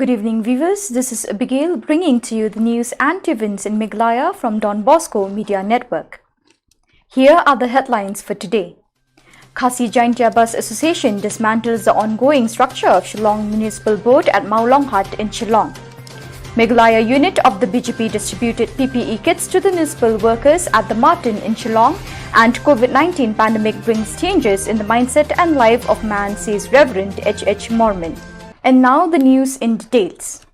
Good evening, viewers. This is Abigail bringing to you the news and events in Meghalaya from Don Bosco Media Network. Here are the headlines for today. Khasi Jaintia Bus Association dismantles the ongoing structure of Shillong Municipal Board at Maulong Hut in Shillong. Meghalaya unit of the BJP distributed PPE kits to the municipal workers at the Martin in Shillong, and COVID-19 pandemic brings changes in the mindset and life of man, says Reverend H. Mormon. And now the news in details.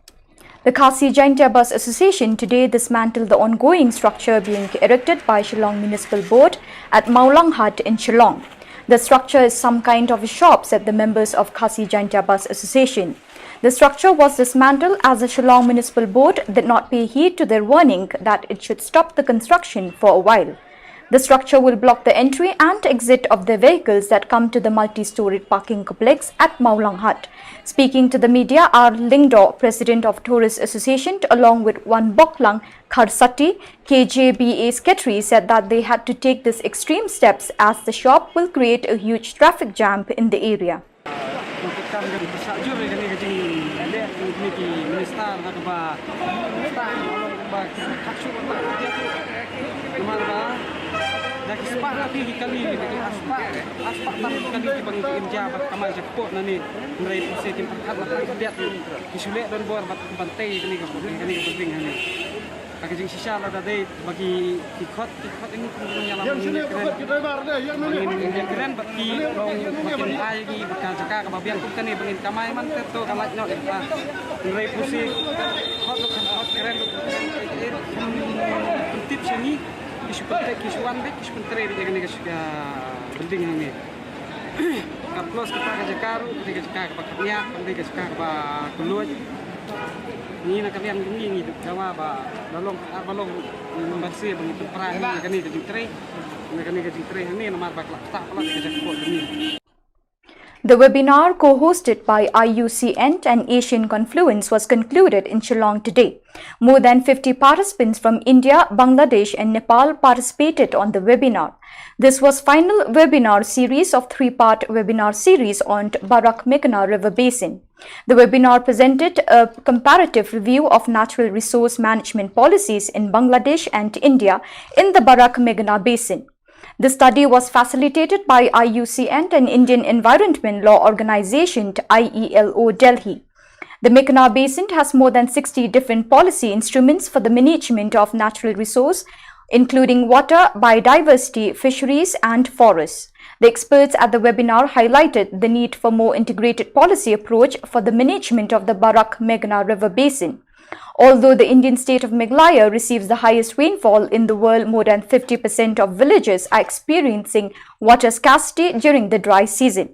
The Khasi Jaintia Bus Association today dismantled the ongoing structure being erected by Shillong Municipal Board at Maulong Hut in Shillong. The structure is some kind of a shop, said the members of Khasi Jaintia Bus Association. The structure was dismantled as the Shillong Municipal Board did not pay heed to their warning that it should stop the construction for a while. The structure will block the entry and exit of the vehicles that come to the multi-storied parking complex at Maulong Hut. Speaking to the media, R. Lingdo, President of Tourist Association, along with Wan Boklang Kharsati, KJBA Secretary, said that they had to take these extreme steps as the shop will create a huge traffic jam in the area. Packaging sisa lah tadi bagi ikot ini kemudian keren bagi makin lagi bekas jaka kebabian tu kan ni bangin kamai man tu kalau nak mulai pusing hot keren tip sini isu penting kisuan baik isu penting dia ni kesuka penting ini kaplos kepada jakaru ketika jaka kebaknya ketika jaka kebak keluar ni nak kalian ini jawa balong bersih begitu perang ni kejeng ni nomor bakal tak pula kejeng pot ni. The webinar, co-hosted by IUCN and Asian Confluence, was concluded in Shillong today. More than 50 participants from India, Bangladesh and Nepal participated on the webinar. This was final webinar series of three-part webinar series on Barak Meghna River Basin. The webinar presented a comparative review of natural resource management policies in Bangladesh and India in the Barak Meghna Basin. The study was facilitated by IUCN and Indian Environment Law Organization IELO Delhi. The Meghna Basin has more than 60 different policy instruments for the management of natural resource, including water, biodiversity, fisheries and forests. The experts at the webinar highlighted the need for more integrated policy approach for the management of the Barak Meghna River Basin. Although the Indian state of Meghalaya receives the highest rainfall in the world, more than 50% of villages are experiencing water scarcity during the dry season.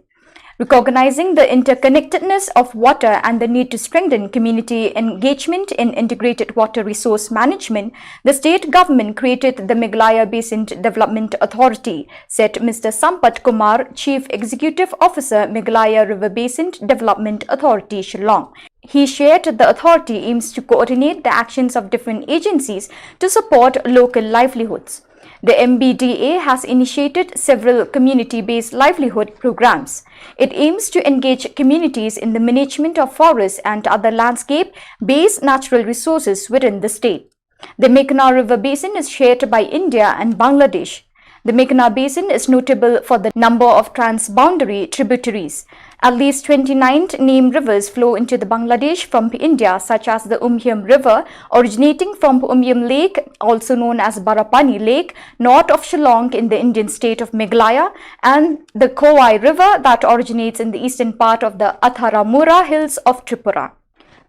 Recognizing the interconnectedness of water and the need to strengthen community engagement in integrated water resource management, the state government created the Meghalaya Basin Development Authority, said Mr. Sampat Kumar, Chief Executive Officer, Meghalaya River Basin Development Authority, Shillong. He shared the authority aims to coordinate the actions of different agencies to support local livelihoods. The MBDA has initiated several community-based livelihood programs. It aims to engage communities in the management of forests and other landscape-based natural resources within the state. The Meghna River Basin is shared by India and Bangladesh. The Meghna Basin is notable for the number of transboundary tributaries. At least 29 named rivers flow into the Bangladesh from India, such as the Umhyam River, originating from Umhyam Lake, also known as Barapani Lake, north of Shillong in the Indian state of Meghalaya, and the Kowai River that originates in the eastern part of the Atharamura Hills of Tripura.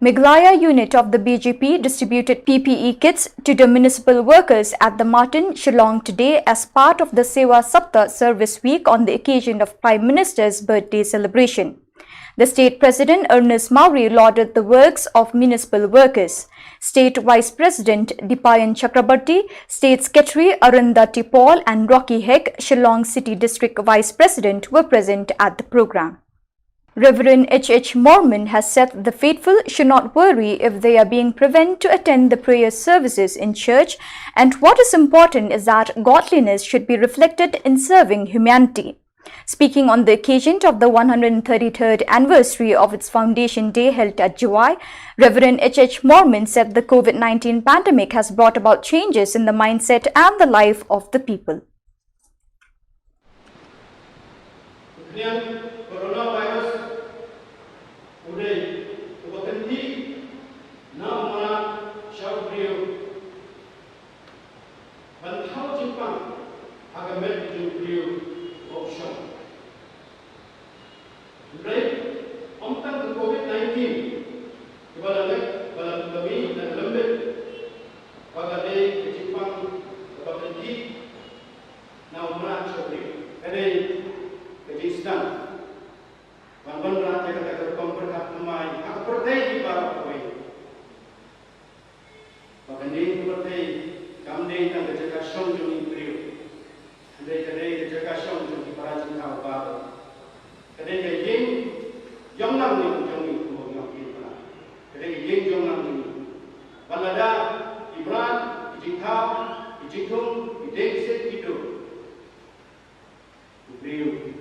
Meghalaya unit of the BJP distributed PPE kits to the municipal workers at the Martin, Shillong today as part of the Sewa Sapta Service Week on the occasion of Prime Minister's birthday celebration. The State President Ernest Mauri lauded the works of municipal workers. State Vice President Dipayan Chakrabarti, State Secretary Arundhati Paul and Rocky Heck, Shillong City District Vice President, were present at the program. Reverend H. Mormon has said the faithful should not worry if they are being prevented to attend the prayer services in church, and what is important is that godliness should be reflected in serving humanity. Speaking on the occasion of the 133rd anniversary of its foundation day held at Juwai, Reverend H. Mormon said the COVID-19 pandemic has brought about changes in the mindset and the life of the people. Coronavirus udah berhenti nama syawriu bantau Jepang agamet jumriu option. Udah tentang COVID-19 kebalan kami dan lembut bagai Jepang berhenti nama syawriu. Ada Kejistan, bantuan rakyat kata pemberkat memai, aku percaya di barang kau. Bahkan dia percaya, kami yang kerja sonjung imperiu, kedai kerja sonjung di para jengkau baru, kedai yang jongang ni jong itu yang kita, kedai yang jongang ni, balada, ibran, ijikau, ijitung, idekset itu, imperiu.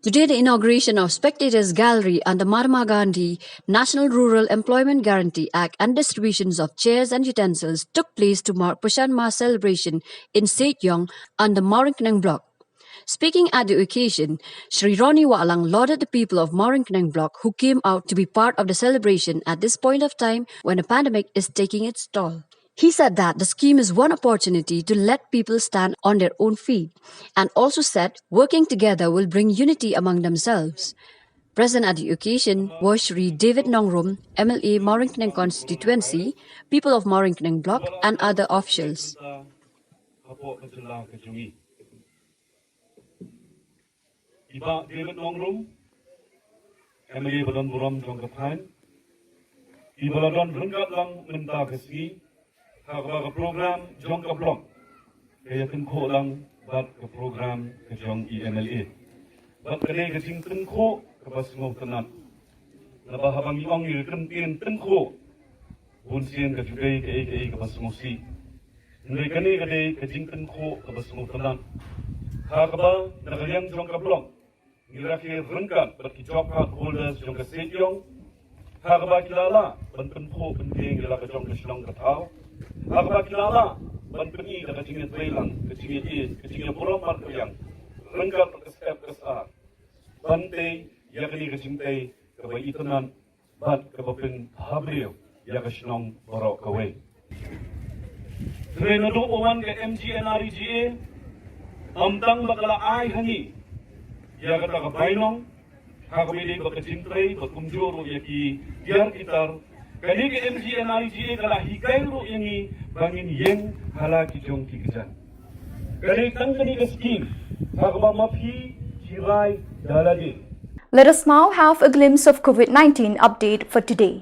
Today, the inauguration of Spectators Gallery under Mahatma Gandhi National Rural Employment Guarantee Act and distributions of chairs and utensils took place to mark Pushan Mas celebration in Shillong under Maringkanang Block. Speaking at the occasion, Shri Ronnie Walang lauded the people of Maringkanang Block who came out to be part of the celebration at this point of time when a pandemic is taking its toll. He said that the scheme is one opportunity to let people stand on their own feet and also said working together will bring unity among themselves. Present at the occasion was Shri David Nongrum, MLA Maringkanang Constituency, people of Maringkanang Block and other officials. Iba David Nongrum, MLA Badan Buram Jongkapan, Iba Badan Rengkat Lang Minta Kesi, Hak program Jongka Blok, Kaya Tengko Lang Bat ke program ke Jong IMLA. Bat kedai ke Sing Tengko ke Pasungau Tenat. Lepas habang iong il kentien Tengko, Bunsien ke Jugai ke AKA ke Pasungau Si. Ndai kedai ke Sing Tengko ke Pasungau Tenat. Hak ba Nagayang Jongka Blok. Nilaki Rengkat bat ki job card holders Jongka Sejong. Hak ba kilala ban Tengko penting gila ke Jongka Shillong ke Tau. Apa kilala banpeni dapat tinggal Thailand, kecingnya pulau Markayang, rengkat ke step ke saat, bantai ya kini kecintai kebayi tenan, bat kebapin habril ya ke Shillong borok kawai. Selain itu pawan ke MGNRGA, amtang bakala ai hangi, ya kata ke bainong, hakabili bakacintai bakumjuro ya ki diar kitar. Kali ke MGNRGA kalah hikai ru ini bangin yang halaki jong ki kejan. Kali tangkani ke scheme hakba mafi cirai daladi. Let us now have a glimpse of COVID-19 update for today.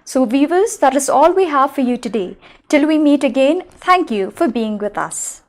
So viewers, that is all we have for you today. Till we meet again, thank you for being with us.